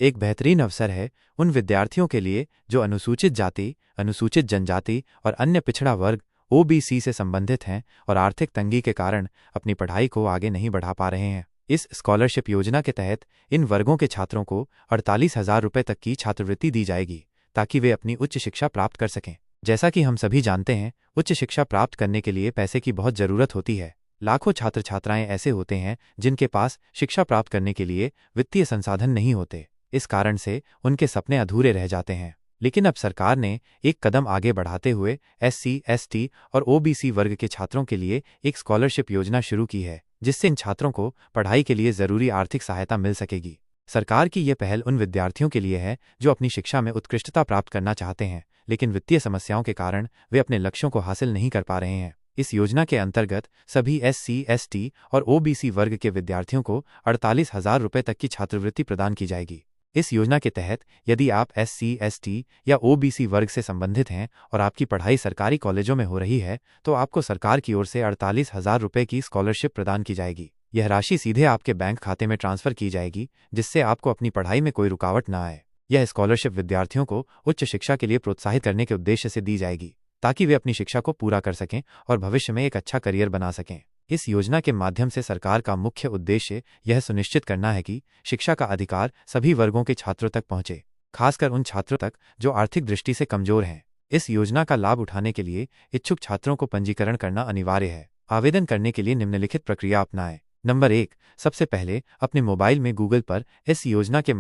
एक बेहतरीन अवसर है उन विद्यार्थियों के लिए जो अनुसूचित जाति, अनुसूचित जनजाति और अन्य पिछड़ा वर्ग ओबीसी से संबंधित हैं और आर्थिक तंगी के कारण अपनी पढ़ाई को आगे नहीं बढ़ा पा रहे हैं। इस स्कॉलरशिप योजना के तहत इन वर्गों के छात्रों को 48,000 रुपये तक की छात्रवृत्ति दी जाएगी ताकि वे अपनी उच्च शिक्षा प्राप्त कर सकें। जैसा कि हम सभी जानते हैं, उच्च शिक्षा प्राप्त करने के लिए पैसे की बहुत ज़रूरत होती है। लाखों छात्र छात्राएं ऐसे होते हैं जिनके पास शिक्षा प्राप्त करने के लिए वित्तीय संसाधन नहीं होते। इस कारण से उनके सपने अधूरे रह जाते हैं। लेकिन अब सरकार ने एक कदम आगे बढ़ाते हुए एससी, एसटी और ओबीसी वर्ग के छात्रों के लिए एक स्कॉलरशिप योजना शुरू की है, जिससे इन छात्रों को पढ़ाई के लिए ज़रूरी आर्थिक सहायता मिल सकेगी। सरकार की ये पहल उन विद्यार्थियों के लिए है जो अपनी शिक्षा में उत्कृष्टता प्राप्त करना चाहते हैं, लेकिन वित्तीय समस्याओं के कारण वे अपने लक्ष्यों को हासिल नहीं कर पा रहे हैं। इस योजना के अंतर्गत सभी एससी, एसटी और ओबीसी वर्ग के विद्यार्थियों को 48,000 रुपये तक की छात्रवृत्ति प्रदान की जाएगी। इस योजना के तहत यदि आप एससी, एसटी या ओबीसी वर्ग से संबंधित हैं और आपकी पढ़ाई सरकारी कॉलेजों में हो रही है, तो आपको सरकार की ओर से 48,000 रुपये की स्कॉलरशिप प्रदान की जाएगी। यह राशि सीधे आपके बैंक खाते में ट्रांसफर की जाएगी, जिससे आपको अपनी पढ़ाई में कोई रुकावट न आए। यह स्कॉलरशिप विद्यार्थियों को उच्च शिक्षा के लिए प्रोत्साहित करने के उद्देश्य से दी जाएगी ताकि वे अपनी शिक्षा को पूरा कर सकें और भविष्य में एक अच्छा करियर बना सकें। इस योजना के माध्यम से सरकार का मुख्य उद्देश्य यह सुनिश्चित करना है कि शिक्षा का अधिकार सभी वर्गों के छात्रों तक पहुंचे, खासकर उन छात्रों तक जो आर्थिक दृष्टि से कमजोर हैं। इस योजना का लाभ उठाने के लिए इच्छुक छात्रों को पंजीकरण करना अनिवार्य है। आवेदन करने के लिए निम्नलिखित प्रक्रिया अपनाएं। नंबर 1, सबसे पहले अपने मोबाइल में गूगल पर इस योजना के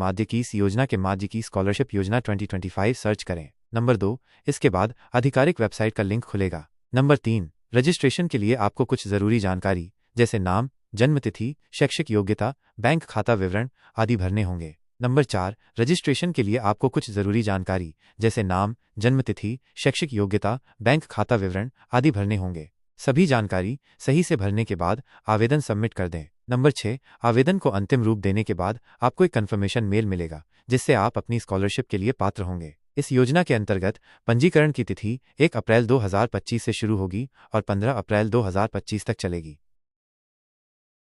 माध्य की स्कॉलरशिप योजना 2025 सर्च करें। नंबर 2, इसके बाद आधिकारिक वेबसाइट का लिंक खुलेगा। नंबर 3, रजिस्ट्रेशन के लिए आपको कुछ ज़रूरी जानकारी जैसे नाम, जन्मतिथि, शैक्षिक योग्यता, बैंक खाता विवरण आदि भरने होंगे। नंबर 4, रजिस्ट्रेशन के लिए आपको कुछ ज़रूरी जानकारी जैसे नाम, जन्मतिथि, शैक्षिक योग्यता, बैंक खाता विवरण आदि भरने होंगे। सभी जानकारी सही से भरने के बाद आवेदन सबमिट कर दें। नंबर 6, आवेदन को अंतिम रूप देने के बाद आपको एक कन्फर्मेशन मेल मिलेगा जिससे आप अपनी स्कॉलरशिप के लिए पात्र होंगे। इस योजना के अंतर्गत पंजीकरण की तिथि 1 अप्रैल 2025 से शुरू होगी और 15 अप्रैल 2025 तक चलेगी।